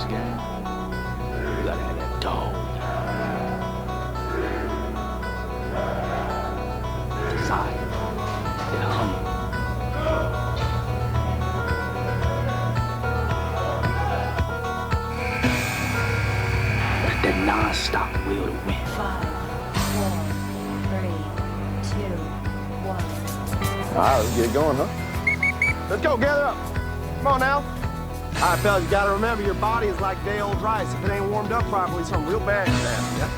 this game. You gotta have that dog. Desire. That hunger. That non-stop will to win. 5, 4, 3, 2, 1. All right, let's get going, huh? Let's go, gather up. Come on now. All right, fellas, you gotta remember your body is like day-old rice. If it ain't warmed up properly, something real bad can happen. Yeah?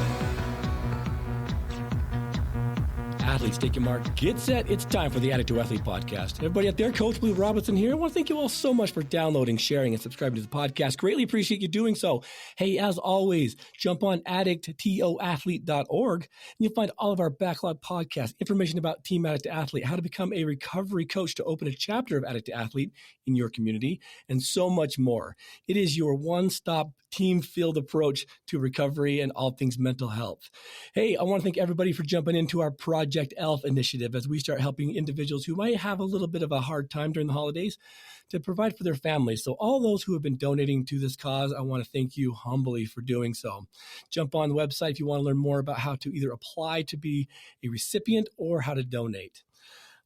Athletes, take your mark, get set. It's time for the Addict to Athlete podcast. Everybody out there, Coach Blu Robinson here. I want to thank you all so much for downloading, sharing, and subscribing to the podcast. Greatly appreciate you doing so. Hey, as always, jump on addicttoathlete.org and you'll find all of our backlog podcasts, information about Team Addict to Athlete, how to become a recovery coach to open a chapter of Addict to Athlete in your community, and so much more. It is your one-stop team-field approach to recovery and all things mental health. Hey, I want to thank everybody for jumping into our Project ELF initiative as we start helping individuals who might have a little bit of a hard time during the holidays to provide for their families. So all those who have been donating to this cause, I want to thank you humbly for doing so. Jump on the website if you want to learn more about how to either apply to be a recipient or how to donate.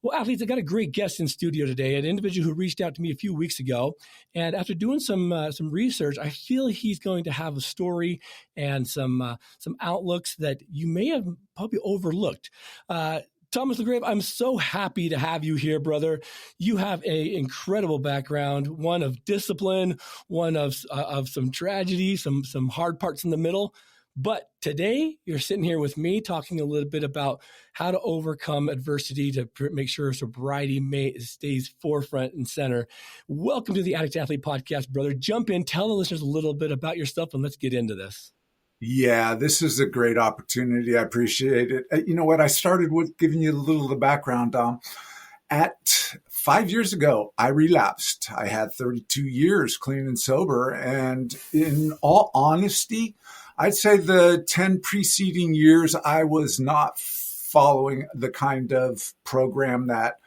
Well, athletes, I got a great guest in studio today, an individual who reached out to me a few weeks ago. And after doing some research, I feel he's going to have a story and some outlooks that you may have probably overlooked. Thomas LaGrave, I'm so happy to have you here, brother. You have an incredible background, one of discipline, one of some tragedy, some hard parts in the middle. But today, you're sitting here with me talking a little bit about how to overcome adversity to make sure sobriety stays forefront and center. Welcome to the Addict to Athlete podcast, brother. Jump in, tell the listeners a little bit about yourself, and let's get into this. Yeah, this is a great opportunity. I appreciate it. You know what? I started with giving you a little of the background. At 5 years ago, I relapsed. I had 32 years clean and sober. And in all honesty, I'd say the 10 preceding years, I was not following the kind of program that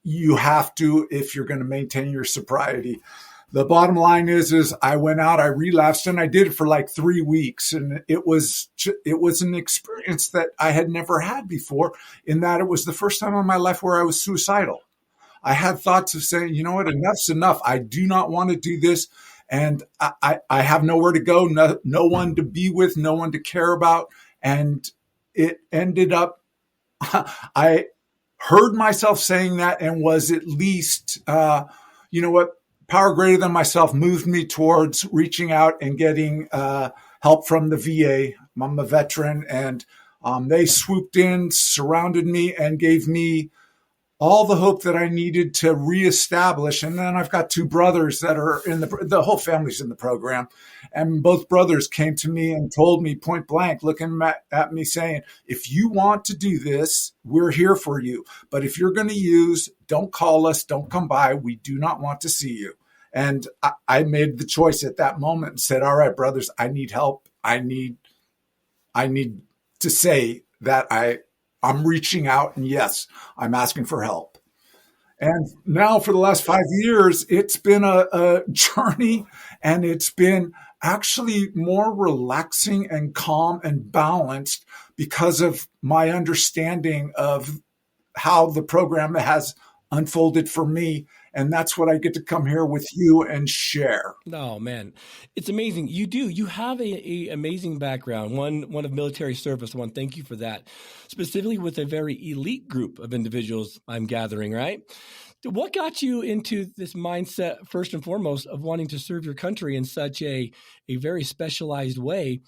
you have to if you're going to maintain your sobriety. The bottom line is I went out, I relapsed, and I did it for like 3 weeks. And it was an experience that I had never had before, in that it was the first time in my life where I was suicidal. I had thoughts of saying, you know what, enough's enough. I do not want to do this. And I have nowhere to go, no one to be with, no one to care about. And it ended up, I heard myself saying that and was at least, you know what, power greater than myself moved me towards reaching out and getting help from the VA. I'm a veteran, and they swooped in, surrounded me, and gave me all the hope that I needed to reestablish. And then I've got two brothers that are the whole family's in the program. And both brothers came to me and told me point blank, looking at me saying, if you want to do this, we're here for you. But if you're going to use, don't call us, don't come by. We do not want to see you. And I made the choice at that moment and said, all right, brothers, I need help. I need to say that I'm reaching out, and yes, I'm asking for help. And now for the last 5 years, it's been a journey, and it's been actually more relaxing and calm and balanced because of my understanding of how the program has unfolded for me. And that's what I get to come here with you and share. Oh, man. It's amazing. You have a amazing background, one of military service. I want to thank you for that, specifically with a very elite group of individuals I'm gathering, right? What got you into this mindset, first and foremost, of wanting to serve your country in such a very specialized way?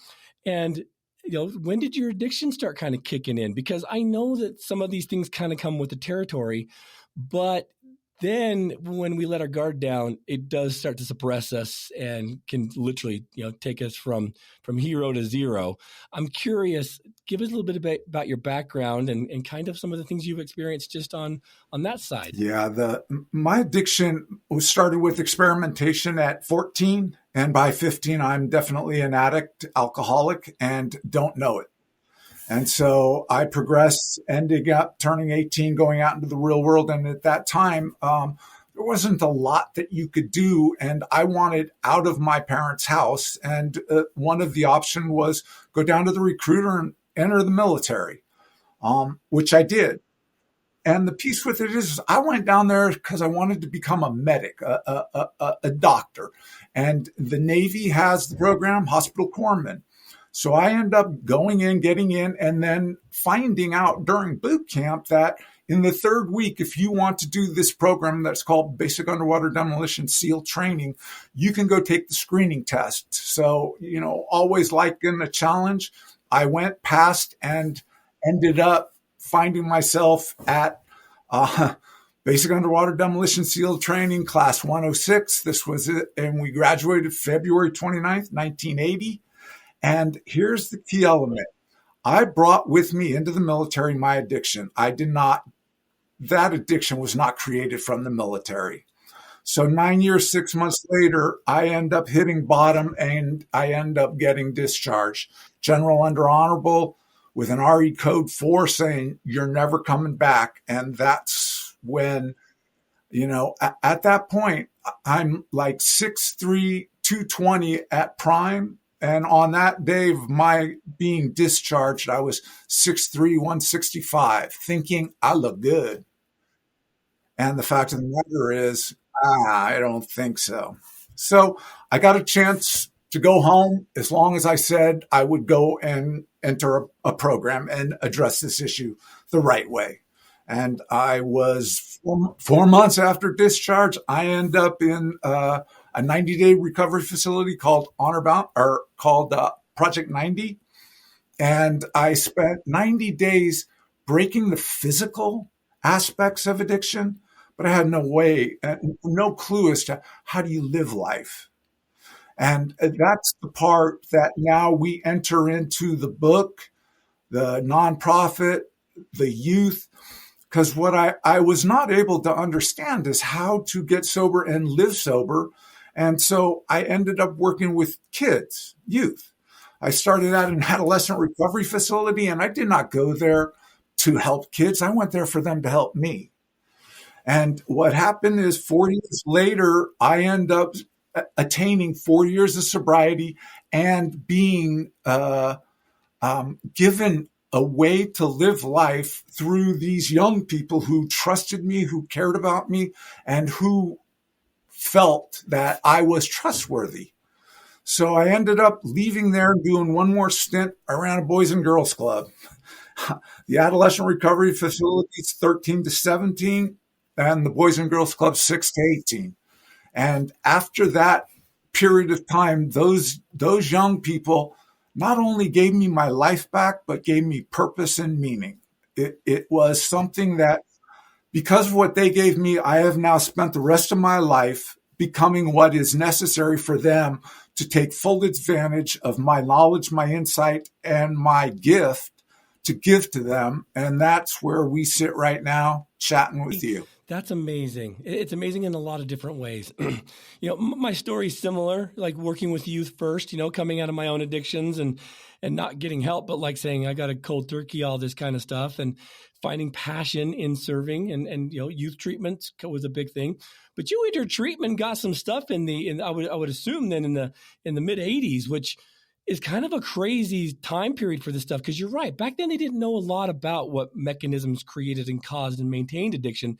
And when did your addiction start kind of kicking in? Because I know that some of these things kind of come with the territory, but then when we let our guard down, it does start to suppress us and can literally, take us from hero to zero. I'm curious, give us a little bit about your background and kind of some of the things you've experienced just on that side. Yeah, my addiction started with experimentation at 14. And by 15, I'm definitely an addict, alcoholic, and don't know it. And so I progressed, ending up turning 18, going out into the real world. And at that time, there wasn't a lot that you could do. And I wanted out of my parents' house. And one of the options was go down to the recruiter and enter the military, which I did. And the piece with it is I went down there because I wanted to become a medic, a doctor. And the Navy has the program, hospital corpsman. So I end up going in, getting in, and then finding out during boot camp that in the third week, if you want to do this program that's called Basic Underwater Demolition SEAL Training, you can go take the screening test. So, always liking a challenge. I went past and ended up finding myself at Basic Underwater Demolition SEAL Training, Class 106. This was it. And we graduated February 29th, 1980. And here's the key element. I brought with me into the military my addiction. That addiction was not created from the military. So 9 years, 6 months later, I end up hitting bottom and I end up getting discharged. General under honorable with an RE code 4 saying you're never coming back. And that's when, at that point, I'm like 6'3", 220 at prime. And on that day of my being discharged, I was 6'3", 165, thinking I look good. And the fact of the matter is, I don't think so. So I got a chance to go home as long as I said I would go and enter a program and address this issue the right way. And I was 4 months after discharge, I end up in a 90-day recovery facility called Project 90. And I spent 90 days breaking the physical aspects of addiction, but I had no clue as to how do you live life. And that's the part that now we enter into the book, the nonprofit, the youth, because what I was not able to understand is how to get sober and live sober. And so I ended up working with kids, youth. I started at an adolescent recovery facility, and I did not go there to help kids. I went there for them to help me. And what happened is 4 years later, I end up attaining 4 years of sobriety and being given a way to live life through these young people who trusted me, who cared about me, and who felt that I was trustworthy. So I ended up leaving there and doing one more stint around a Boys and Girls Club. The adolescent recovery facility is 13 to 17, and the Boys and Girls Club 6 to 18. And after that period of time, those young people not only gave me my life back, but gave me purpose and meaning. It was something that, because of what they gave me, I have now spent the rest of my life becoming what is necessary for them to take full advantage of my knowledge, my insight, and my gift to give to them. And that's where we sit right now chatting with you. That's amazing. It's amazing in a lot of different ways. My story's similar, like working with youth first, coming out of my own addictions and not getting help, but like saying I got a cold turkey, all this kind of stuff, and finding passion in serving and youth treatment was a big thing. But you entered treatment, got some stuff I would assume then in the mid 80s, which is kind of a crazy time period for this stuff. Because you're right. Back then, they didn't know a lot about what mechanisms created and caused and maintained addiction.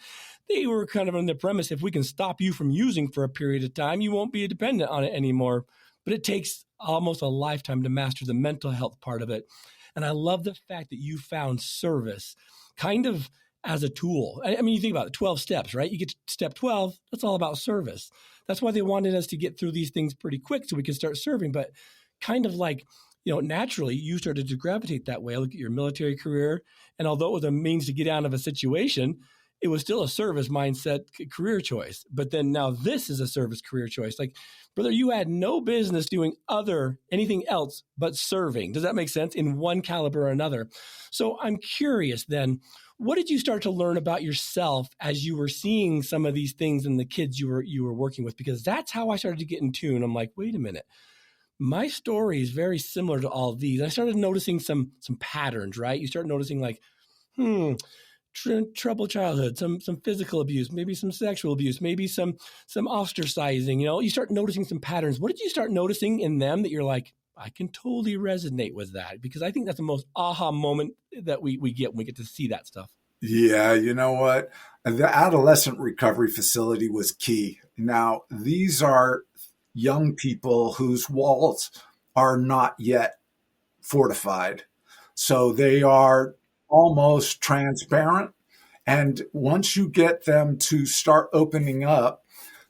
They were kind of on the premise, if we can stop you from using for a period of time, you won't be dependent on it anymore. But it takes almost a lifetime to master the mental health part of it. And I love the fact that you found service kind of as a tool. I mean, you think about it, 12 steps, right? You get to step 12, that's all about service. That's why they wanted us to get through these things pretty quick so we could start serving. But kind of like, naturally you started to gravitate that way. I look at your military career, and although it was a means to get out of a situation, it was still a service mindset career choice. But then now this is a service career choice. Like, brother, you had no business doing anything else but serving. Does that make sense? In one caliber or another. So I'm curious then, what did you start to learn about yourself as you were seeing some of these things in the kids you were working with? Because that's how I started to get in tune. I'm like, wait a minute. My story is very similar to all of these. I started noticing some patterns, right? You start noticing like, troubled childhood, some physical abuse, maybe some sexual abuse, maybe some ostracizing. You start noticing some patterns. What did you start noticing in them that you're like, I can totally resonate with that? Because I think that's the most aha moment that we get when we get to see that stuff. Yeah, you know what? The adolescent recovery facility was key. Now, these are young people whose walls are not yet fortified. So they are almost transparent. And once you get them to start opening up,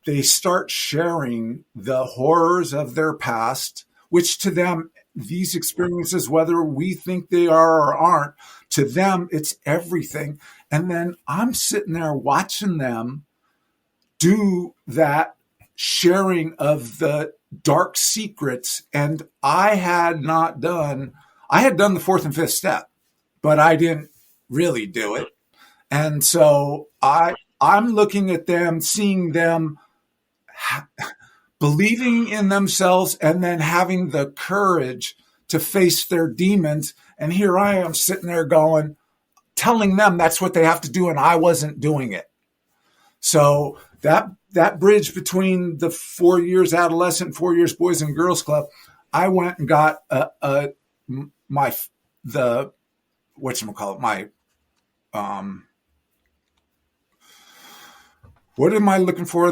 they start sharing the horrors of their past, which to them, these experiences, whether we think they are or aren't, to them, it's everything. And then I'm sitting there watching them do that sharing of the dark secrets. And I had done the fourth and fifth step, but I didn't really do it. And so I'm looking at them, seeing them believing in themselves and then having the courage to face their demons. And here I am sitting there telling them that's what they have to do. And I wasn't doing it. So that bridge between the 4 years adolescent, 4 years Boys and Girls Club, I went and got what am I looking for?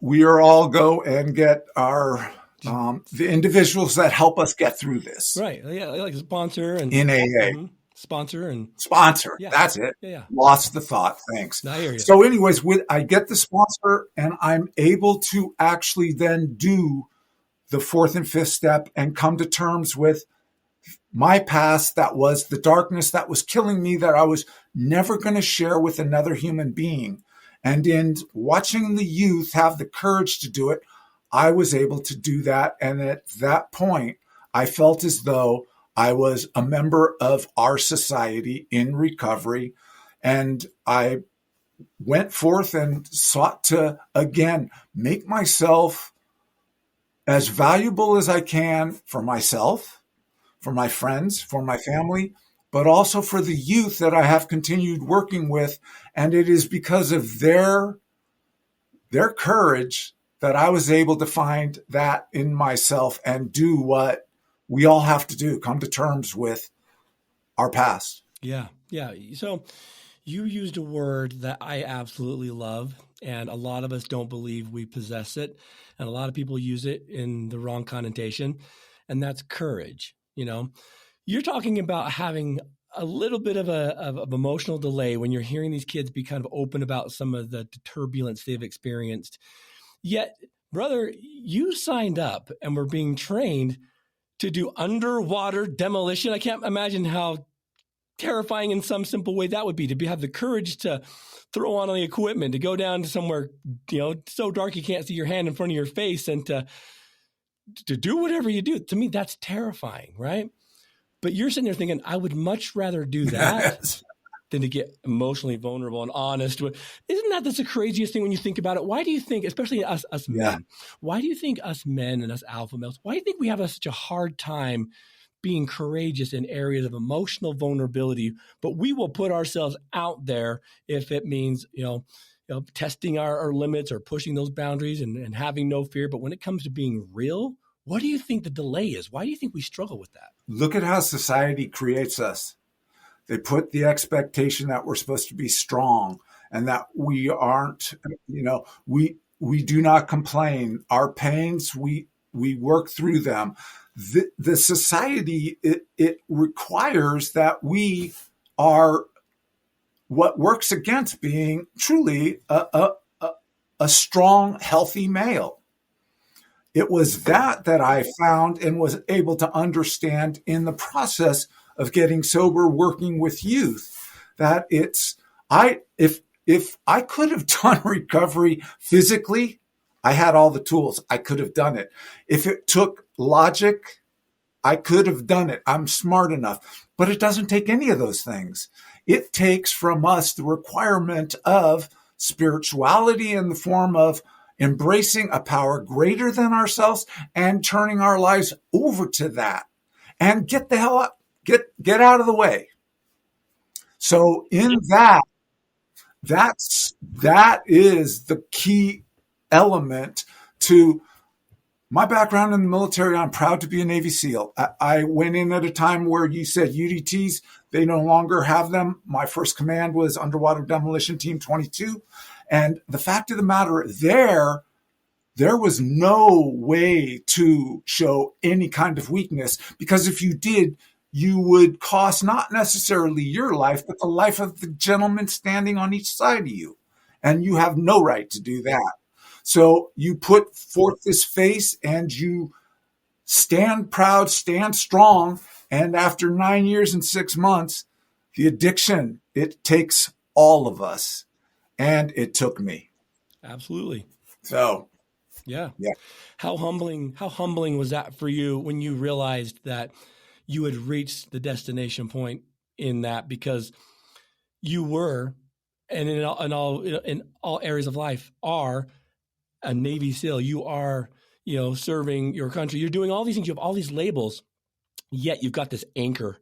We are all go and get our the individuals that help us get through this. Right. Yeah, like a sponsor and in AA. Mm-hmm. Sponsor. Yeah. That's it. Yeah. Lost the thought. Thanks. I hear you. So anyways, I get the sponsor and I'm able to actually then do the fourth and fifth step and come to terms with my past. That was the darkness that was killing me, that I was never going to share with another human being. And in watching the youth have the courage to do it, I was able to do that. And at that point, I felt as though I was a member of our society in recovery. And I went forth and sought to, again, make myself as valuable as I can for myself, for my friends, for my family, but also for the youth that I have continued working with. And it is because of their courage that I was able to find that in myself and do what we all have to do, come to terms with our past. Yeah. Yeah. So you used a word that I absolutely love, and a lot of us don't believe we possess it. And a lot of people use it in the wrong connotation, and that's courage. You're talking about having a little bit of emotional delay when you're hearing these kids be kind of open about some of the turbulence they've experienced. Yet, brother, you signed up and were being trained to do underwater demolition. I can't imagine how terrifying in some simple way that would be, to have the courage to throw on the equipment, to go down to somewhere, so dark you can't see your hand in front of your face, and to do whatever you do. To me, that's terrifying, right? But you're sitting there thinking, I would much rather do that than to get emotionally vulnerable and honest. Isn't that the craziest thing when you think about it? Why do you think, especially us men, why do you think us men and us alpha males, why do you think we have such a hard time being courageous in areas of emotional vulnerability, but we will put ourselves out there if it means, testing our limits or pushing those boundaries and having no fear. But when it comes to being real, what do you think the delay is? Why do you think we struggle with that? Look at how society creates us. They put the expectation that we're supposed to be strong and that we aren't, we do not complain. Our pains, we work through them. The society, it requires that we are what works against being truly a strong, healthy male. It was that I found and was able to understand in the process of getting sober, working with youth, that if I could have done recovery physically, I had all the tools. I could have done it. If it took logic, I could have done it. I'm smart enough, but it doesn't take any of those things. It takes from us the requirement of spirituality in the form of embracing a power greater than ourselves and turning our lives over to that, and get the hell out, get out of the way. So in that is the key element to my background in the military. I'm proud to be a Navy SEAL. I went in at a time where you said UDTs, they no longer have them. My first command was Underwater Demolition Team 22. And the fact of the matter, there was no way to show any kind of weakness, because if you did, you would cost not necessarily your life, but the life of the gentleman standing on each side of you. And you have no right to do that. So you put forth this face and you stand proud, stand strong. And after 9 years and 6 months, the addiction, it takes all of us. And it took me. Absolutely. So, yeah. Yeah. How humbling was that for you when you realized that you had reached the destination point in that? Because you were, and in all areas of life, are a Navy SEAL. You are, serving your country. You're doing all these things. You have all these labels, yet you've got this anchor.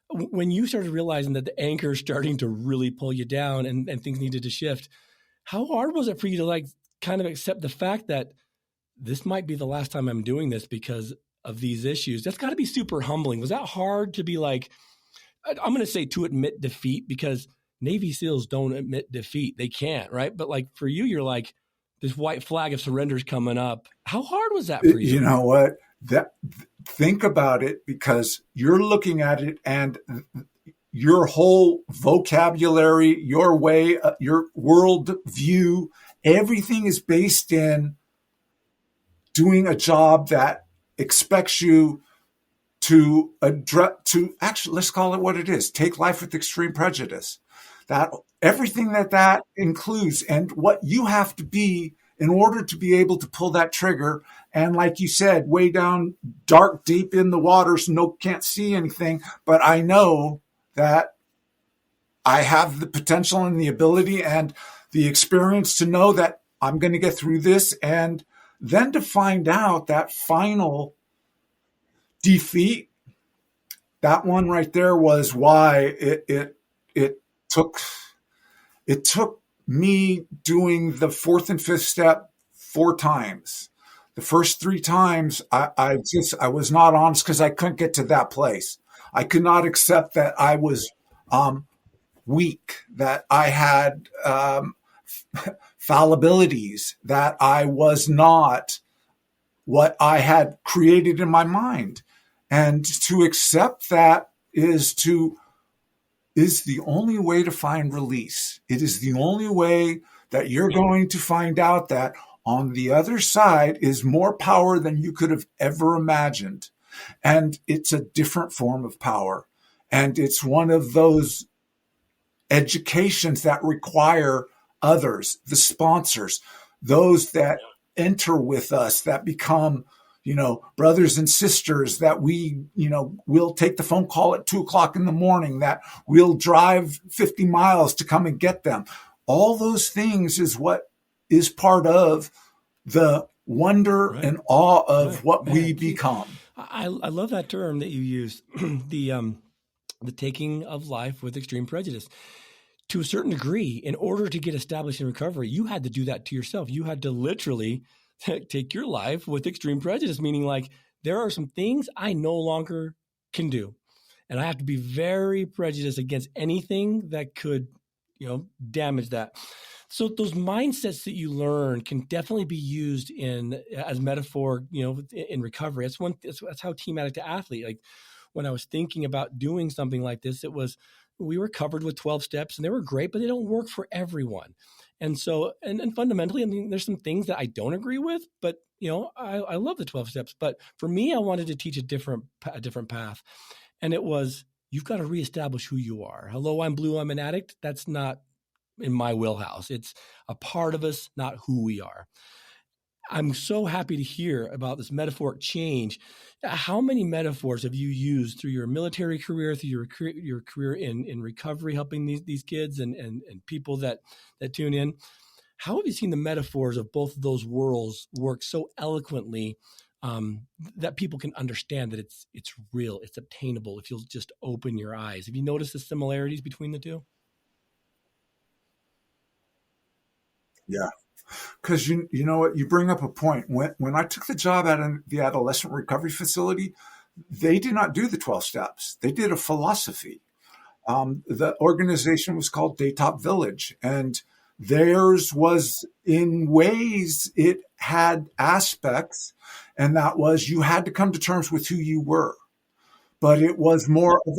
When you started realizing that the anchor is starting to really pull you down and things needed to shift, how hard was it for you to kind of accept the fact that this might be the last time I'm doing this because of these issues? That's got to be super humbling. Was that hard to be like, I'm going to say to admit defeat, because Navy SEALs don't admit defeat. They can't, right? But for you, you're like, this white flag of surrender is coming up. How hard was that for you? You know what? Think about it, because you're looking at it and your whole vocabulary, your way, your world view, everything is based in doing a job that expects you to actually, let's call it what it is, take life with extreme prejudice. That everything that includes, and what you have to be in order to be able to pull that trigger. And like you said, way down dark, deep in the waters, can't see anything, but I know that I have the potential and the ability and the experience to know that I'm going to get through this. And then to find out that final defeat, that one right there was why it took me doing the fourth and fifth step 4 times. The first 3 times I was not honest, because I couldn't get to that place. I could not accept that I was weak, that I had fallibilities, that I was not what I had created in my mind. And to accept that is the only way to find release. It is the only way that you're going to find out that on the other side is more power than you could have ever imagined. And it's a different form of power. And it's one of those educations that require others, the sponsors, those that enter with us, that become, brothers and sisters, that we'll take the phone call at 2:00 in the morning, that we'll drive 50 miles to come and get them. All those things is what is part of the wonder and awe of what we become. I love that term that you used, the taking of life with extreme prejudice. To a certain degree, in order to get established in recovery, you had to do that to yourself. You had to literally take your life with extreme prejudice, meaning there are some things I no longer can do. And I have to be very prejudiced against anything that could, damage that. So those mindsets that you learn can definitely be used as metaphor, in recovery. That's how Team Addict to Athlete. When I was thinking about doing something like this, we were covered with 12 steps, and they were great, but they don't work for everyone. And so, and fundamentally, there's some things that I don't agree with, but I love the 12 steps. But for me, I wanted to teach a different path. And it was, you've got to reestablish who you are. Hello, I'm Blue, I'm an addict. That's not in my wheelhouse. It's a part of us, not who we are. I'm so happy to hear about this metaphoric change. How many metaphors have you used through your military career, through your career in recovery, helping these kids and people that tune in? How have you seen the metaphors of both of those worlds work so eloquently that people can understand that it's real, it's obtainable if you'll just open your eyes. Have you noticed the similarities between the two? Yeah. Because you know what, you bring up a point. When I took the job at the adolescent recovery facility, they did not do the 12 steps. They did a philosophy. The organization was called Daytop Village, and theirs was, in ways, it had aspects, and that was you had to come to terms with who you were. But it was more of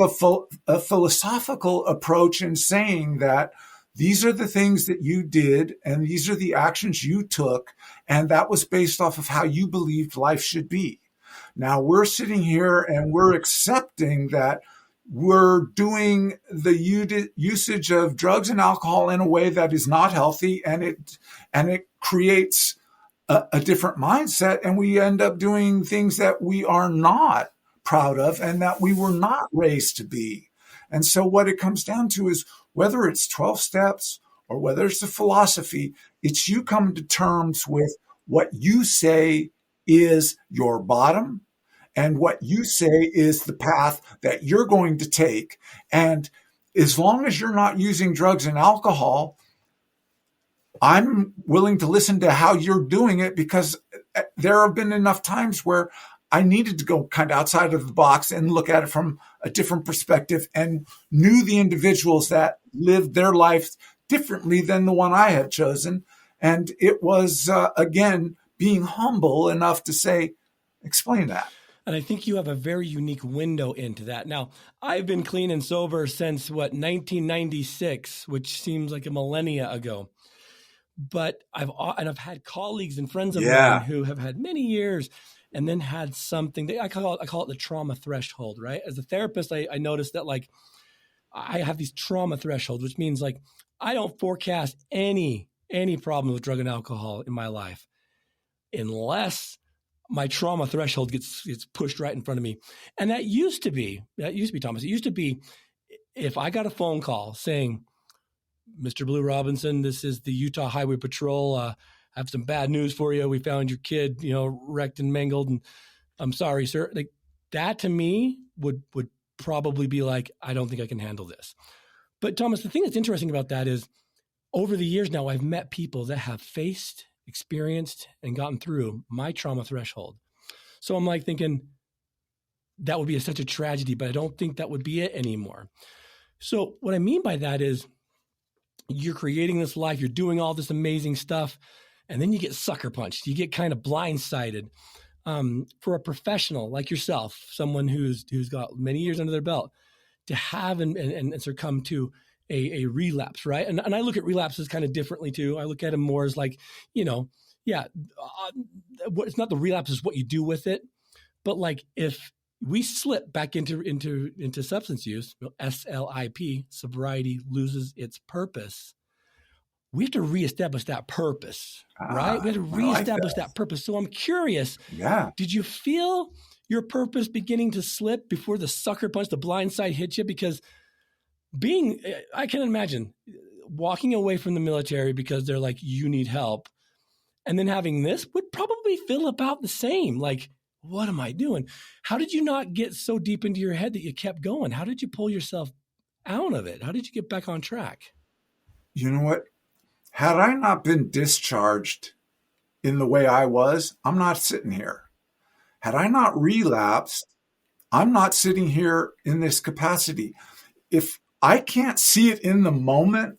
a philosophical approach in saying that these are the things that you did, and these are the actions you took, and that was based off of how you believed life should be. Now we're sitting here and we're accepting that we're doing the usage of drugs and alcohol in a way that is not healthy, and it creates a different mindset, and we end up doing things that we are not proud of and that we were not raised to be. And so what it comes down to is whether it's 12 steps or whether it's a philosophy, it's you coming to terms with what you say is your bottom and what you say is the path that you're going to take. And as long as you're not using drugs and alcohol, I'm willing to listen to how you're doing it, because there have been enough times where I needed to go kind of outside of the box and look at it from a different perspective and knew the individuals that lived their life differently than the one I had chosen. And it was, again, being humble enough to say, explain that. And I think you have a very unique window into that. Now, I've been clean and sober since, 1996, which seems like a millennia ago. But I've had colleagues and friends of mine who have had many years and then had something. I call it the trauma threshold, right? As a therapist, I noticed that, like, I have these trauma thresholds, which means, like, I don't forecast any problem with drug and alcohol in my life unless my trauma threshold gets pushed right in front of me. And that used to be, Thomas, it used to be if I got a phone call saying, Mr. Blu Robinson, this is the Utah Highway Patrol. I have some bad news for you. We found your kid, wrecked and mangled, and I'm sorry, sir. Like, that to me would probably be like, I don't think I can handle this. But Thomas, the thing that's interesting about that is over the years now, I've met people that have faced, experienced, and gotten through my trauma threshold. So I'm like thinking that would be such a tragedy, but I don't think that would be it anymore. So what I mean by that is you're creating this life, you're doing all this amazing stuff, and then you get sucker punched. You get kind of blindsided. For a professional like yourself, someone who's got many years under their belt, to have and succumb to a relapse, right? And I look at relapses kind of differently too. I look at them more as like, it's not the relapse, is what you do with it. But like if we slip back into substance use, SLIP, sobriety loses its purpose. We have to reestablish that purpose, right? We have to reestablish that purpose. So I'm curious, did you feel your purpose beginning to slip before the sucker punch, the blind side hit you? Because I can imagine walking away from the military because they're like, you need help. And then having this would probably feel about the same. Like, what am I doing? How did you not get so deep into your head that you kept going? How did you pull yourself out of it? How did you get back on track? You know what? Had I not been discharged in the way I was, I'm not sitting here. Had I not relapsed, I'm not sitting here in this capacity. If I can't see it in the moment,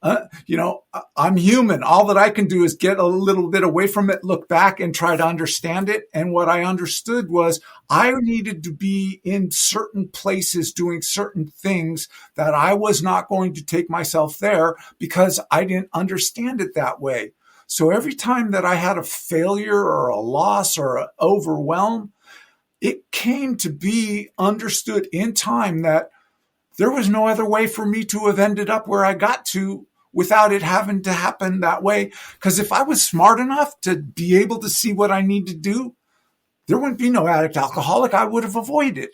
I'm human. All that I can do is get a little bit away from it, look back and try to understand it. And what I understood was I needed to be in certain places doing certain things that I was not going to take myself there because I didn't understand it that way. So every time that I had a failure or a loss or an overwhelm, it came to be understood in time that there was no other way for me to have ended up where I got to without it having to happen that way. Because if I was smart enough to be able to see what I need to do, there wouldn't be no addict alcoholic. I would have avoided.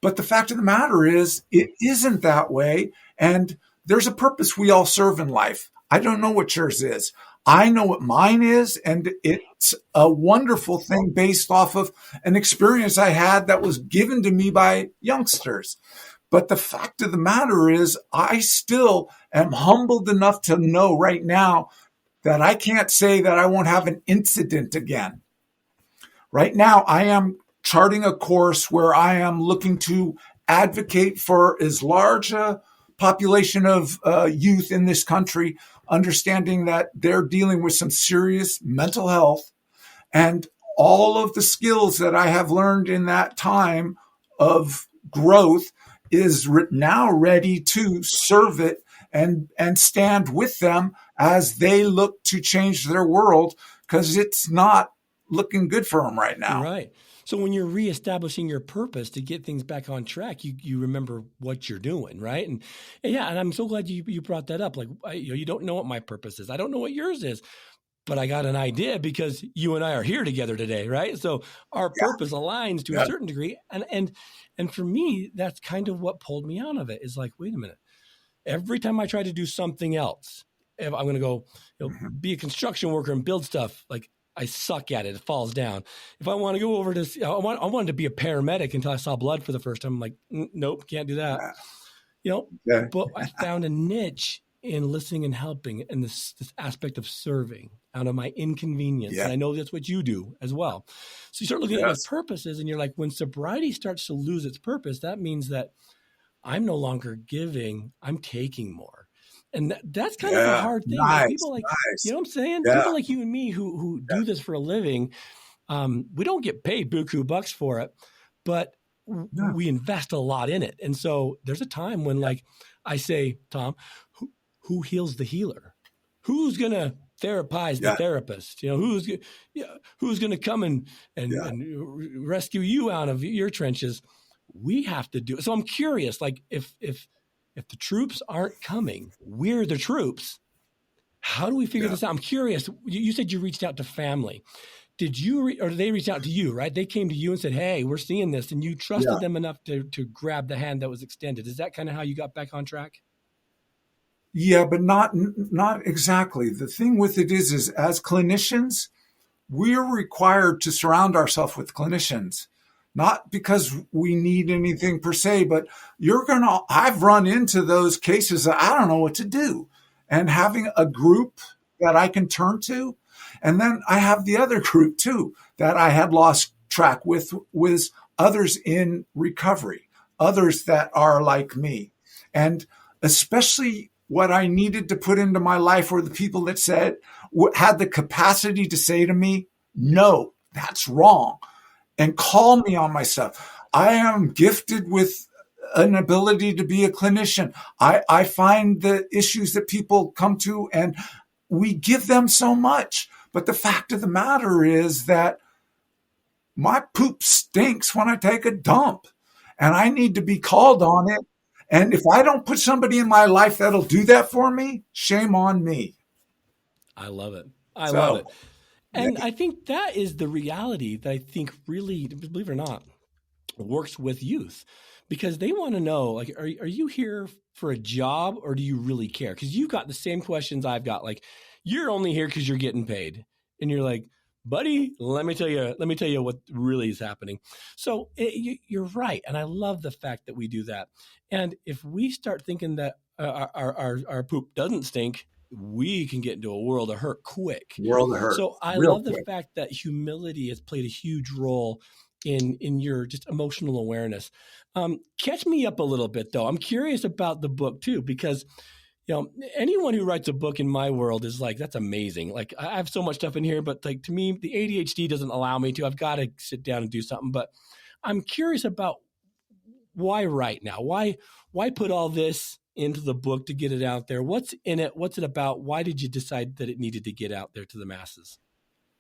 But the fact of the matter is, it isn't that way. And there's a purpose we all serve in life. I don't know what yours is. I know what mine is, and it's a wonderful thing based off of an experience I had that was given to me by youngsters. But the fact of the matter is, I still am humbled enough to know right now that I can't say that I won't have an incident again. Right now, I am charting a course where I am looking to advocate for as large a population of youth in this country, understanding that they're dealing with some serious mental health, and all of the skills that I have learned in that time of growth is now ready to serve it and stand with them as they look to change their world, because it's not looking good for them right now. Right. So when you're reestablishing your purpose to get things back on track, you remember what you're doing, right? And yeah, and I'm so glad you brought that up. Like, you don't know what my purpose is. I don't know what yours is, but I got an idea because you and I are here together today, right? So our purpose aligns to a certain degree. And for me, that's kind of what pulled me out of it, is like, wait a minute. Every time I try to do something else, if I'm going to go be a construction worker and build stuff, like, I suck at it. It falls down. If I want to go over to, I wanted to be a paramedic until I saw blood for the first time. I'm like, nope, can't do that. But I found a niche in listening and helping, and this aspect of serving out of my inconvenience. Yeah. And I know that's what you do as well. So you start looking at what purpose is, and you're like, when sobriety starts to lose its purpose, that means that I'm no longer giving, I'm taking more. And that's kind of a hard thing. Like people like, you know what I'm saying? Yeah. People like you and me who do this for a living, we don't get paid buku bucks for it, but we invest a lot in it. And so there's a time when, like I say, Tom, who heals the healer? Who's going to therapize the therapist? Who's going to come and rescue you out of your trenches? We have to do it. So I'm curious, like if the troops aren't coming, we're the troops. How do we figure this out? I'm curious. You said you reached out to family. Did you, or they reached out to you, right? They came to you and said, hey, we're seeing this. And you trusted them enough to grab the hand that was extended. Is that kind of how you got back on track? Yeah, but not exactly. The thing with it is as clinicians, we're required to surround ourselves with clinicians. Not because we need anything per se, but I've run into those cases that I don't know what to do. And having a group that I can turn to. And then I have the other group too, that I had lost track with others in recovery, others that are like me. And especially what I needed to put into my life were the people that had the capacity to say to me, no, that's wrong. And call me on my stuff. I am gifted with an ability to be a clinician. I find the issues that people come to, and we give them so much. But the fact of the matter is that my poop stinks when I take a dump, and I need to be called on it. And if I don't put somebody in my life that'll do that for me, shame on me. I love it. I love it. And I think that is the reality that I think really, believe it or not, works with youth, because they want to know, like, are you here for a job, or do you really care? Because you've got the same questions I've got. Like, you're only here because you're getting paid, and you're like, buddy, let me tell you what really is happening. So you're right, and I love the fact that we do that. And if we start thinking that our poop doesn't stink, we can get into a world of hurt quick. So I love the fact that humility has played a huge role in your just emotional awareness. Catch me up a little bit, though. I'm curious about the book too, because anyone who writes a book in my world is like, that's amazing. Like, I have so much stuff in here, but like, to me, the ADHD doesn't allow me to. I've got to sit down and do something. But I'm curious about why right now? Why put all this into the book to get it out there? What's in it? What's it about? Why did you decide that it needed to get out there to the masses?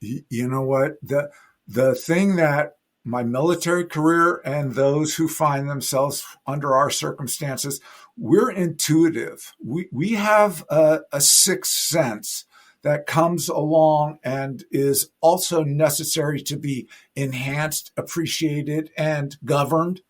You know what? The thing that my military career and those who find themselves under our circumstances, we're intuitive. We have a sixth sense that comes along and is also necessary to be enhanced, appreciated, and governed.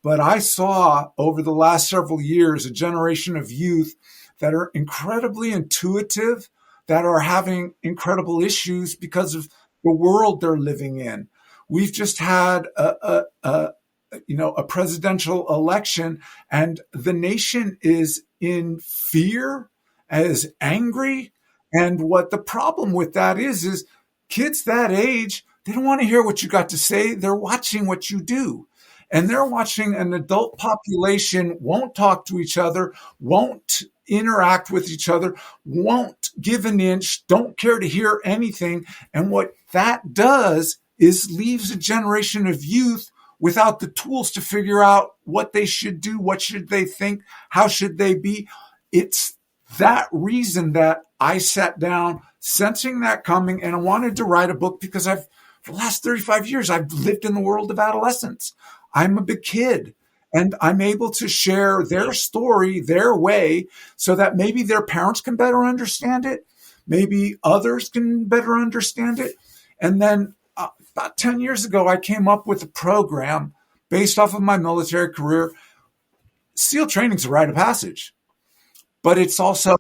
But I saw over the last several years a generation of youth that are incredibly intuitive, that are having incredible issues because of the world they're living in. We've just had a presidential election, and the nation is in fear, is angry. And what the problem with that is kids that age, they don't want to hear what you got to say. They're watching what you do. And they're watching an adult population won't talk to each other, won't interact with each other, won't give an inch, don't care to hear anything. And what that does is leaves a generation of youth without the tools to figure out what they should do, what should they think, how should they be. It's that reason that I sat down sensing that coming, and I wanted to write a book because for the last 35 years, I've lived in the world of adolescence. I'm a big kid, and I'm able to share their story, their way, so that maybe their parents can better understand it. Maybe others can better understand it. And then about 10 years ago, I came up with a program based off of my military career. SEAL training is a rite of passage, but it's also,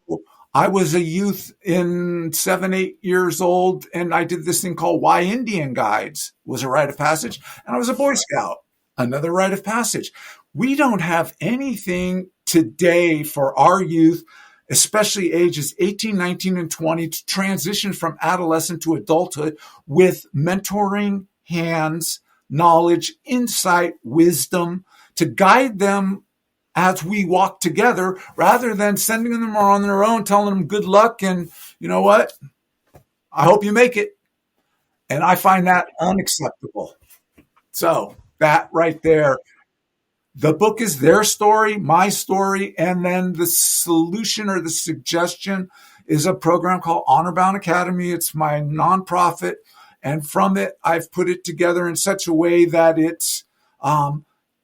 I was a youth in 7, 8 years old, and I did this thing called Why Indian Guides, was a rite of passage. And I was a Boy Scout, another rite of passage. We don't have anything today for our youth, especially ages 18, 19, and 20, to transition from adolescent to adulthood with mentoring hands, knowledge, insight, wisdom to guide them as we walk together, rather than sending them on their own, telling them good luck and, you know what, I hope you make it. And I find that unacceptable. So that right there, the book is their story, my story, and then the solution or the suggestion is a program called Honor Bound Academy. It's my nonprofit, and from it, I've put it together in such a way that it's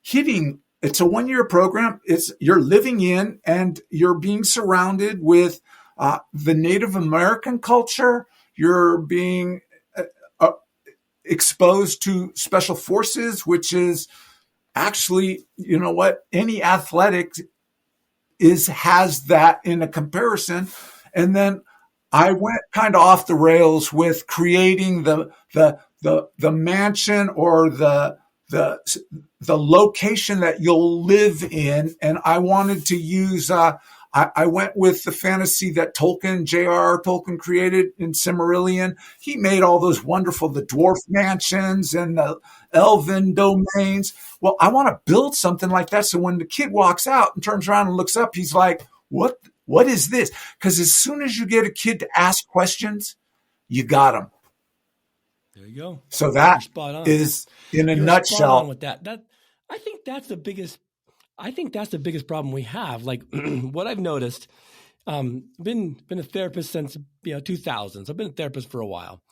hitting. It's a 1-year program. You're living in and you're being surrounded with the Native American culture. You're being exposed to special forces, which is actually, you know what, any athletic has that in a comparison. And then I went kind of off the rails with creating the mansion or the location that you'll live in. And I wanted to use, I went with the fantasy that J.R.R. Tolkien created in Silmarillion. He made all those wonderful, the dwarf mansions and the elven domains. Well, I want to build something like that. So when the kid walks out and turns around and looks up, he's like, what is this? Because as soon as you get a kid to ask questions, you got them. There you go. So that is in a nutshell. Spot on with that. I think that's the biggest problem we have. Like what I've noticed, been a therapist since 2000. So I've been a therapist for a while,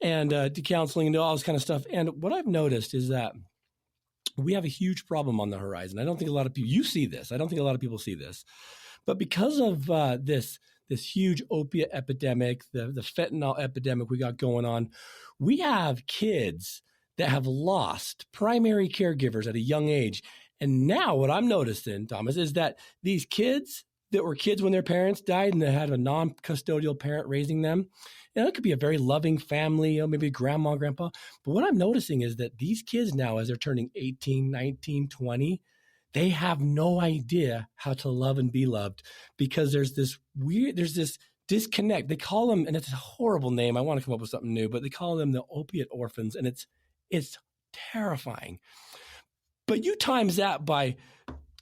and do counseling and do all this kind of stuff. And what I've noticed is that we have a huge problem on the horizon. I don't think a lot of people, you see this. I don't think a lot of people see this, but because of this huge opiate epidemic, the fentanyl epidemic we got going on, we have kids that have lost primary caregivers at a young age. And now what I'm noticing, Thomas, is that these kids that were kids when their parents died and they had a non-custodial parent raising them, and it could be a very loving family, maybe grandma, grandpa. But what I'm noticing is that these kids now, as they're turning 18, 19, 20, they have no idea how to love and be loved, because there's this disconnect. They call them, and it's a horrible name. I want to come up with something new, but they call them the opiate orphans, and it's terrifying. But you times that by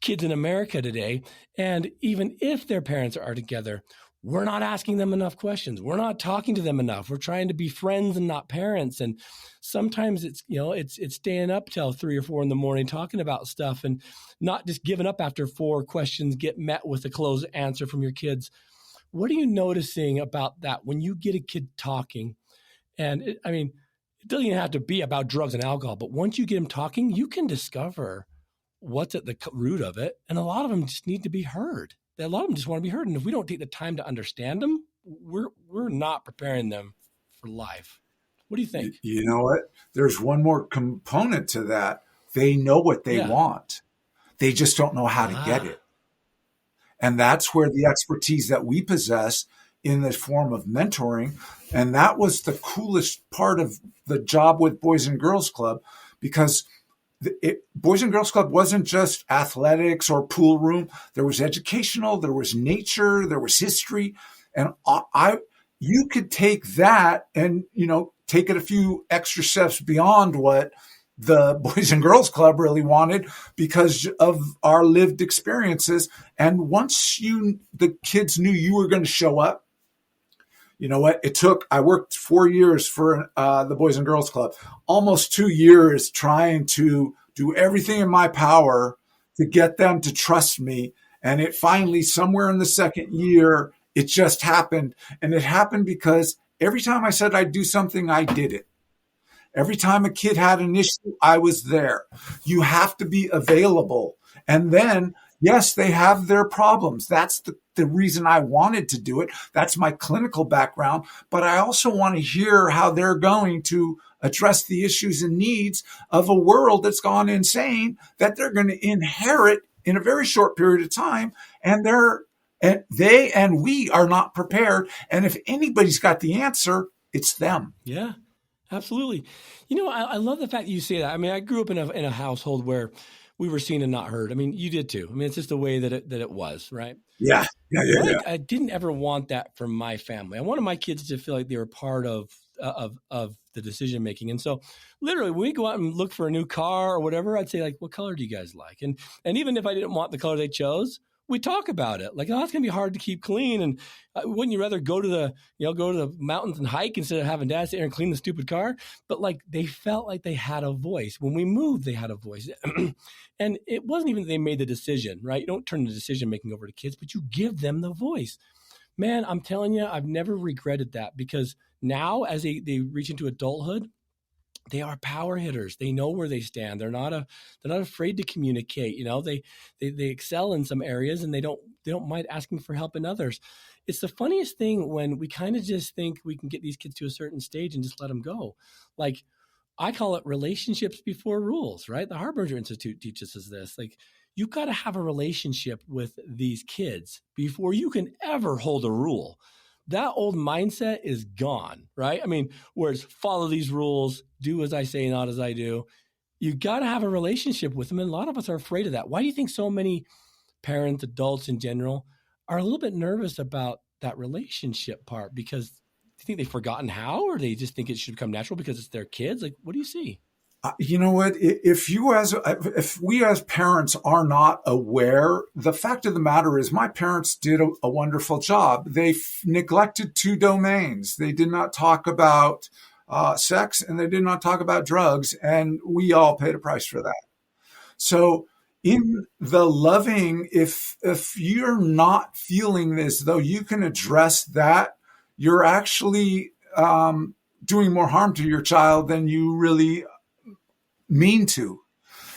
kids in America today, and even if their parents are together, we're not asking them enough questions. We're not talking to them enough. We're trying to be friends and not parents. And sometimes it's staying up till 3 or 4 in the morning talking about stuff, and not just giving up after 4 questions get met with a closed answer from your kids. What are you noticing about that when you get a kid talking? And it doesn't even have to be about drugs and alcohol, but once you get them talking, you can discover what's at the root of it. And a lot of them just need to be heard. A lot of them just want to be heard. And if we don't take the time to understand them, we're not preparing them for life. What do you think? You know what? There's one more component to that. They know what they want. They just don't know how to get it. And that's where the expertise that we possess in the form of mentoring. And that was the coolest part of the job with Boys and Girls Club, because Boys and Girls Club wasn't just athletics or pool room. There was educational, there was nature, there was history. And you could take that and, take it a few extra steps beyond what the Boys and Girls Club really wanted because of our lived experiences. And once the kids knew you were going to show up, you know what? I worked 4 years for the Boys and Girls Club, almost 2 years trying to do everything in my power to get them to trust me. And it finally, somewhere in the second year, it just happened. And it happened because every time I said I'd do something, I did it. Every time a kid had an issue, I was there. You have to be available. And then, yes, they have their problems. That's the reason I wanted to do it. That's my clinical background. But I also want to hear how they're going to address the issues and needs of a world that's gone insane, that they're going to inherit in a very short period of time. And they and we are not prepared. And if anybody's got the answer, it's them. Yeah. Absolutely. I love the fact that you say that. I mean, I grew up in a household where we were seen and not heard. I mean, you did too. I mean, it's just the way that it was, right? Yeah. I didn't ever want that from my family. I wanted my kids to feel like they were part of the decision making. And so literally when we go out and look for a new car or whatever, I'd say like, what color do you guys like? And even if I didn't want the color they chose, we talk about it. Like, oh, it's going to be hard to keep clean. And wouldn't you rather go to the mountains and hike instead of having dad sit there and clean the stupid car? But like, they felt like they had a voice. When we moved, they had a voice. And it wasn't even that they made the decision, right? You don't turn the decision making over to kids, but you give them the voice. Man, I'm telling you, I've never regretted that, because now as they reach into adulthood, they are power hitters. They know where they stand. They're not afraid to communicate. They excel in some areas, and they don't mind asking for help in others. It's the funniest thing when we kind of just think we can get these kids to a certain stage and just let them go. Like, I call it relationships before rules, right? The Harbinger Institute teaches us this. Like, you've got to have a relationship with these kids before you can ever hold a rule. That old mindset is gone, right? I mean, whereas follow these rules, do as I say, not as I do. You got to have a relationship with them. And a lot of us are afraid of that. Why do you think so many parents, adults in general, are a little bit nervous about that relationship part? Because do you think they've forgotten how, or they just think it should come natural because it's their kids? Like, what do you see? You know what? If we as parents are not aware, the fact of the matter is my parents did a wonderful job. They neglected two domains. They did not talk about sex, and they did not talk about drugs, and we all paid a price for that. So in the loving, if you're not feeling as though you can address that, you're actually doing more harm to your child than you really mean to.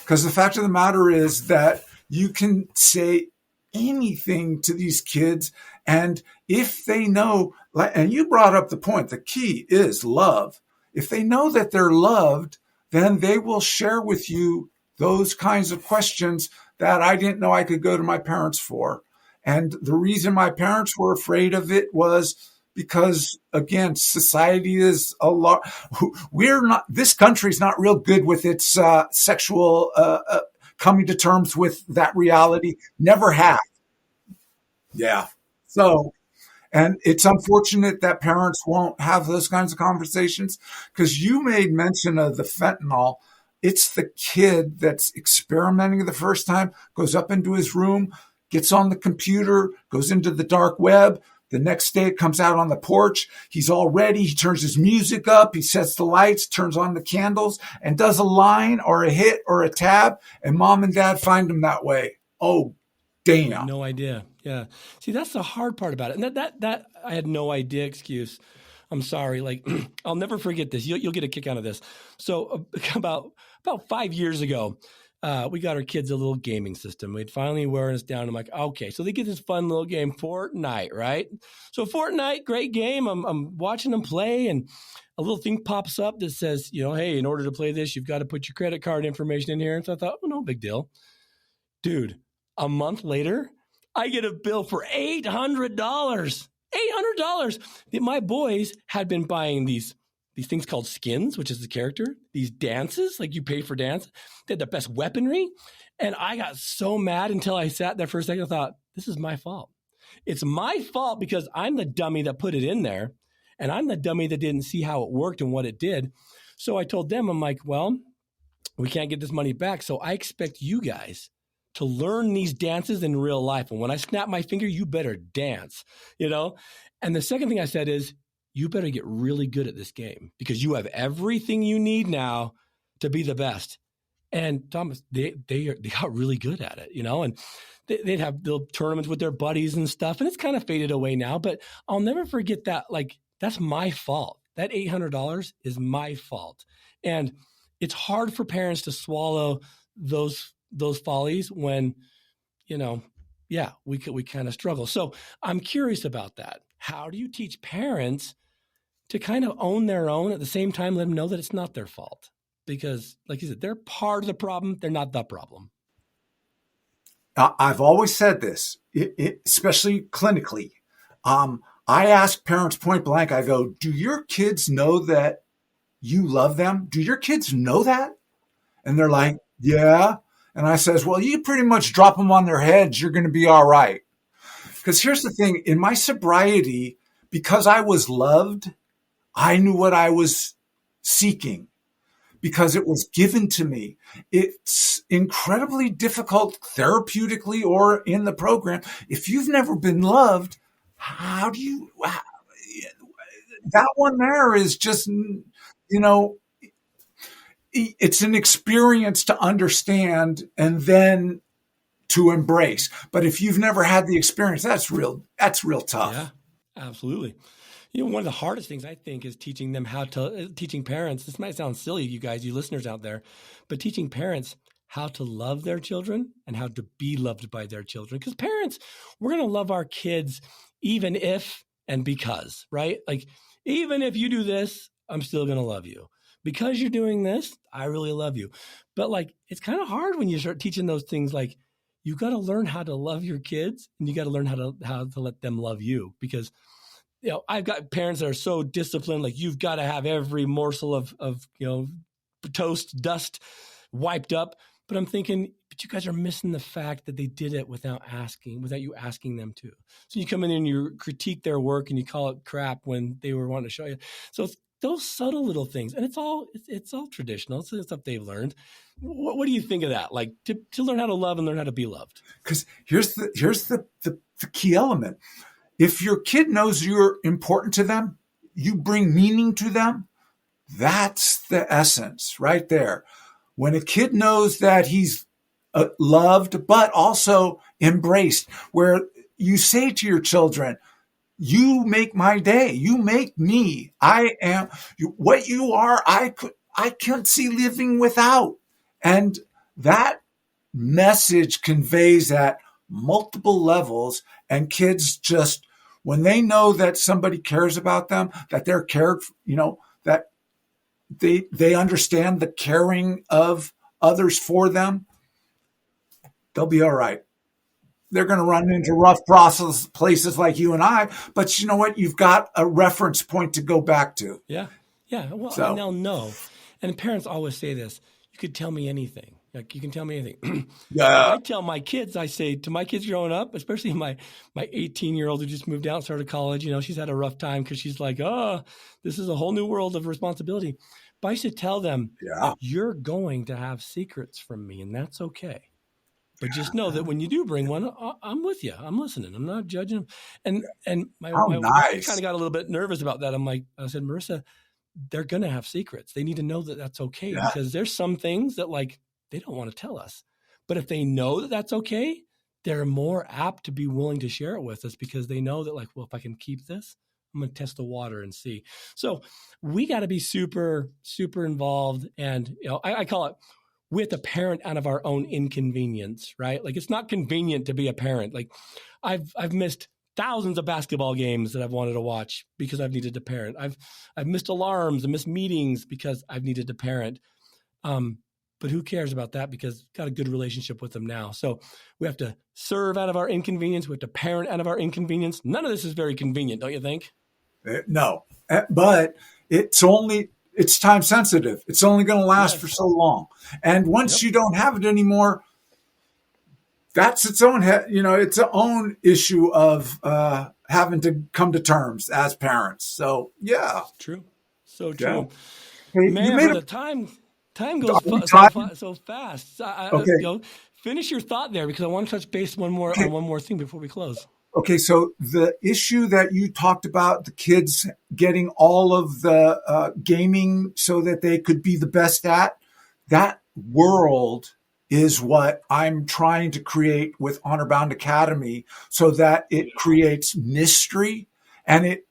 Because the fact of the matter is that you can say anything to these kids, and if they know, and you brought up the point, the key is love. If they know that they're loved, then they will share with you those kinds of questions that I didn't know I could go to my parents for. And the reason my parents were afraid of it was because, again, society is a lot. This country's not real good with its sexual coming to terms with that reality. Never have. Yeah. So, and it's unfortunate that parents won't have those kinds of conversations, because you made mention of the fentanyl. It's the kid that's experimenting the first time, goes up into his room, gets on the computer, goes into the dark web. The next day it comes out on the porch. He's all ready. He turns his music up. He sets the lights, turns on the candles, and does a line or a hit or a tab. And mom and dad find him that way. Oh, damn. No idea. Yeah. See, that's the hard part about it. And that I had no idea excuse. I'm sorry. Like, I'll never forget this. You'll get a kick out of this. So about 5 years ago, we got our kids a little gaming system. We'd finally wearing us down. I'm like, okay, so they get this fun little game, Fortnite, right? So Fortnite, great game. I'm watching them play, and a little thing pops up that says, hey, in order to play this, you've got to put your credit card information in here. And so I thought, no big deal. Dude, a month later, I get a bill for $800. $800. My boys had been buying these things called skins, which is the character, these dances, like you pay for dance. They had the best weaponry. And I got so mad until I sat there for a second and thought, this is my fault. It's my fault because I'm the dummy that put it in there. And I'm the dummy that didn't see how it worked and what it did. So I told them, I'm like, well, we can't get this money back. So I expect you guys to learn these dances in real life. And when I snap my finger, you better dance, you know? And the second thing I said is, you better get really good at this game because you have everything you need now to be the best. And Thomas, they got really good at it, you know, and they'd have little tournaments with their buddies and stuff. And it's kind of faded away now, but I'll never forget that. Like, that's my fault. That $800 is my fault. And it's hard for parents to swallow those follies when, you know, yeah, we kind of struggle. So I'm curious about that. How do you teach parents to kind of own their own at the same time, let them know that it's not their fault? Because like you said, they're part of the problem. They're not the problem. I've always said this, especially clinically. I ask parents point blank, I go, do your kids know that you love them? Do your kids know that? And they're like, yeah. And I says, well, you pretty much drop them on their heads. You're going to be all right. Because here's the thing. In my sobriety, because I was loved, I knew what I was seeking because it was given to me. It's incredibly difficult therapeutically or in the program. If you've never been loved, how do you, that one there is just, you know, it's an experience to understand and then to embrace. But if you've never had the experience, that's real tough. Yeah, absolutely. You know, one of the hardest things I think is teaching parents, this might sound silly, you guys, you listeners out there, but teaching parents how to love their children and how to be loved by their children. Because parents, we're going to love our kids even if and because, right? Like, even if you do this, I'm still going to love you. Because you're doing this, I really love you. But like, it's kind of hard when you start teaching those things. Like, you got to learn how to love your kids and you got to learn how to let them love you. Because, you know, I've got parents that are so disciplined, like you've got to have every morsel of you know, toast dust wiped up. But I'm thinking, but you guys are missing the fact that they did it without you asking them to. So you come in and you critique their work and you call it crap when they were wanting to show you. So it's those subtle little things, and it's all traditional. It's stuff they've learned. What do you think of that? Like to learn how to love and learn how to be loved. Because here's the key element. If your kid knows you're important to them, you bring meaning to them. That's the essence right there. When a kid knows that he's loved, but also embraced, where you say to your children, you make my day. You make me. I am what you are. I can't see living without. And that message conveys at multiple levels. And kids just, when they know that somebody cares about them, that they're cared, you know, that they understand the caring of others for them, they'll be all right. They're going to run into rough places like you and I, but you know what? You've got a reference point to go back to. Yeah. Yeah. Well, and they'll know. And parents always say this, you could tell me anything. Like, you can tell me anything. Yeah. I tell my kids, I say to my kids growing up, especially my 18-year-old who just moved out and started college, you know, she's had a rough time because she's like, oh, this is a whole new world of responsibility. But I used to tell them, you're going to have secrets from me, and that's okay. But just know that when you do bring one, I'm with you. I'm listening. I'm not judging. And my wife kind of got a little bit nervous about that. I said, Marissa, they're going to have secrets. They need to know that that's okay because there's some things that like they don't want to tell us. But if they know that that's okay, they're more apt to be willing to share it with us because they know that like, well, if I can keep this, I'm going to test the water and see. So we got to be super, super involved. And, you know, I call it with a parent out of our own inconvenience, right? Like, it's not convenient to be a parent. Like, I've missed thousands of basketball games that I've wanted to watch because I've needed to parent. I've missed alarms and missed meetings because I've needed to parent. But who cares about that, because got a good relationship with them now. So we have to serve out of our inconvenience. We have to parent out of our inconvenience. None of this is very convenient, don't you think? No, but it's time sensitive. It's only going to last for so long. And once you don't have it anymore, that's its own, its own issue of having to come to terms as parents. So, yeah. True. So true. Yeah. Hey, man, the time goes so fast. Okay. Finish your thought there, because I want to touch base on one more thing before we close. Okay, so the issue that you talked about, the kids getting all of the gaming so that they could be the best at, that world is what I'm trying to create with Honor Bound Academy, so that it creates mystery, and it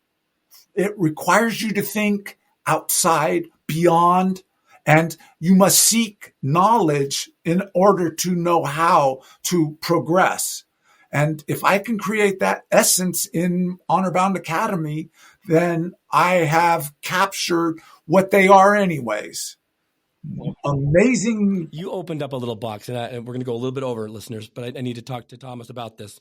requires you to think outside, beyond, and you must seek knowledge in order to know how to progress. And if I can create that essence in Honor Bound Academy, then I have captured what they are anyways. Amazing. You opened up a little box, and we're going to go a little bit over, listeners, but I need to talk to Thomas about this.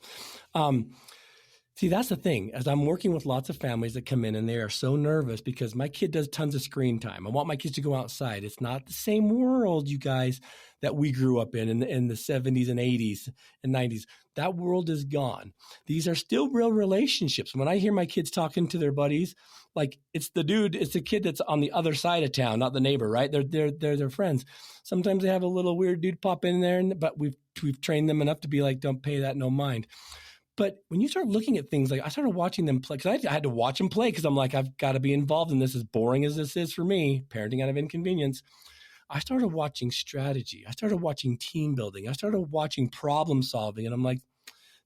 See, that's the thing. As I'm working with lots of families that come in and they are so nervous because my kid does tons of screen time. I want my kids to go outside. It's not the same world, you guys, that we grew up in the 70s and 80s and 90s. That world is gone. These are still real relationships. When I hear my kids talking to their buddies, like it's the kid that's on the other side of town, not the neighbor, right? They're their friends. Sometimes they have a little weird dude pop in there, but we've trained them enough to be like, don't pay that no mind. But when you start looking at things, like I started watching them play, because I had to watch them play, because I'm like, I've got to be involved in this, as boring as this is for me, parenting out of inconvenience. I started watching strategy. I started watching team building. I started watching problem solving. And I'm like,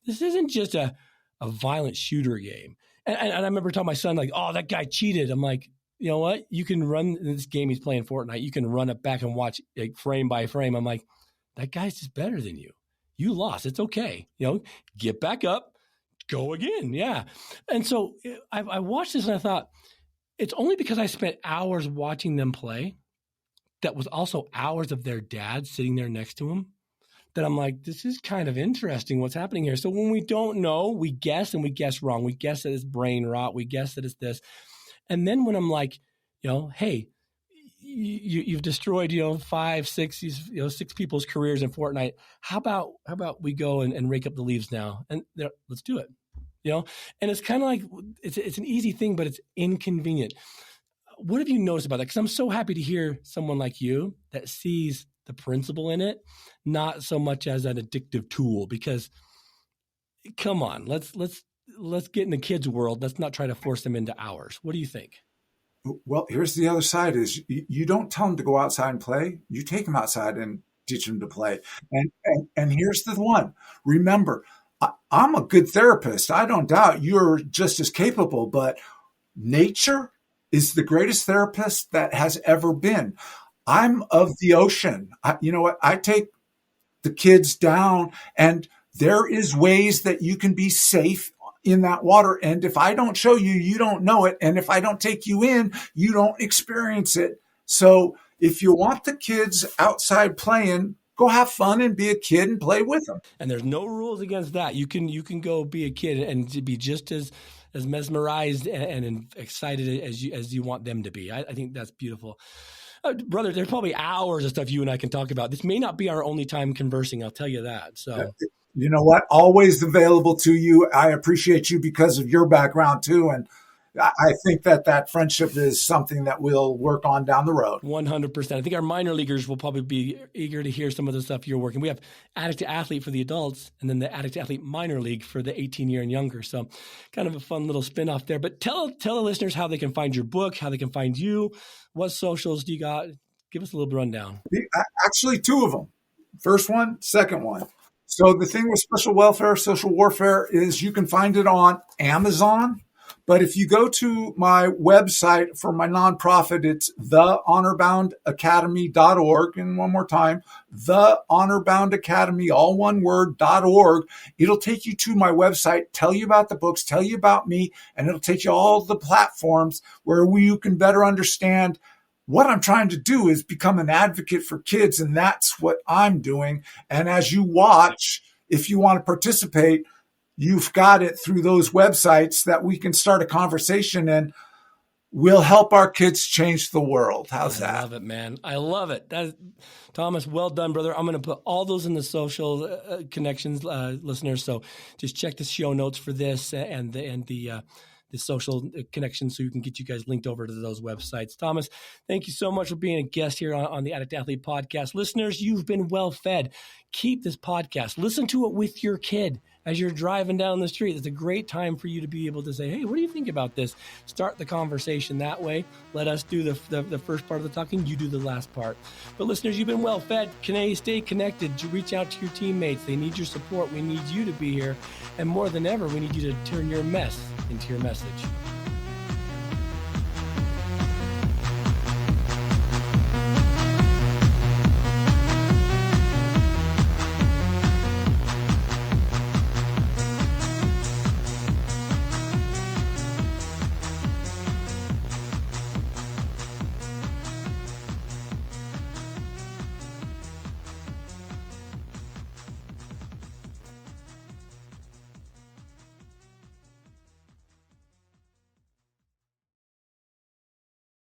this isn't just a violent shooter game. And I remember telling my son, like, oh, that guy cheated. I'm like, you know what? You can run this game. He's playing Fortnite. You can run it back and watch like frame by frame. I'm like, that guy's just better than you. You lost. It's okay. Get back up, go again. Yeah. And so I watched this and I thought, it's only because I spent hours watching them play, that was also hours of their dad sitting there next to him, that I'm like, this is kind of interesting what's happening here. So when we don't know, we guess, and we guess wrong. We guess that it's brain rot. We guess that it's this. And then when I'm like, hey, you've destroyed, 6 people's careers in Fortnite. How about we go and rake up the leaves now? And let's do it. And it's kind of like, it's an easy thing, but it's inconvenient. What have you noticed about that? Because I'm so happy to hear someone like you that sees the principle in it, not so much as an addictive tool. Because come on, let's get in the kids' world. Let's not try to force them into ours. What do you think? Well, here's the other side: is you don't tell them to go outside and play. You take them outside and teach them to play. And here's the one: remember, I'm a good therapist. I don't doubt you're just as capable. But nature is the greatest therapist that has ever been. I'm of the ocean. You know what? I take the kids down, and there is ways that you can be safe in that water. And if I don't show you, you don't know it. And if I don't take you in, you don't experience it. So if you want the kids outside playing, go have fun and be a kid and play with them. And there's no rules against that. You can go be a kid and be just as mesmerized and excited as you want them to be. I think that's beautiful. Brother, there's probably hours of stuff you and I can talk about. This may not be our only time conversing. I'll tell you that. So. You know what? Always available to you. I appreciate you because of your background too. And I think that friendship is something that we'll work on down the road. 100%. I think our minor leaguers will probably be eager to hear some of the stuff you're working. We have Addict to Athlete for the adults, and then the Addict to Athlete minor league for the 18-year and younger. So kind of a fun little spin-off there. But tell the listeners how they can find your book, how they can find you. What socials do you got? Give us a little rundown. Actually, 2 of them. First one, second one. So the thing with special welfare, social warfare is you can find it on Amazon. But if you go to my website for my nonprofit, it's thehonorboundacademy.org. And one more time, thehonorboundacademy, all one word, .org. It'll take you to my website, tell you about the books, tell you about me, and it'll take you all the platforms where you can better understand what I'm trying to do is become an advocate for kids, and that's what I'm doing. And as you watch, if you want to participate, you've got it through those websites that we can start a conversation, and we'll help our kids change the world. How's that? I love it, man. I love it. Thomas, well done, brother. I'm going to put all those in the social connections, listeners. So just check the show notes for this and the social connections so you can get you guys linked over to those websites. Thomas, thank you so much for being a guest here on the Addict Athlete podcast. Listeners, you've been well fed. Keep this podcast. Listen to it with your kid as you're driving down the street. It's a great time for you to be able to say, hey, what do you think about this? Start the conversation that way. Let us do the first part of the talking. You do the last part. But listeners, you've been well fed. Stay connected. Reach out to your teammates. They need your support. We need you to be here. And more than ever, we need you to turn your mess into your message.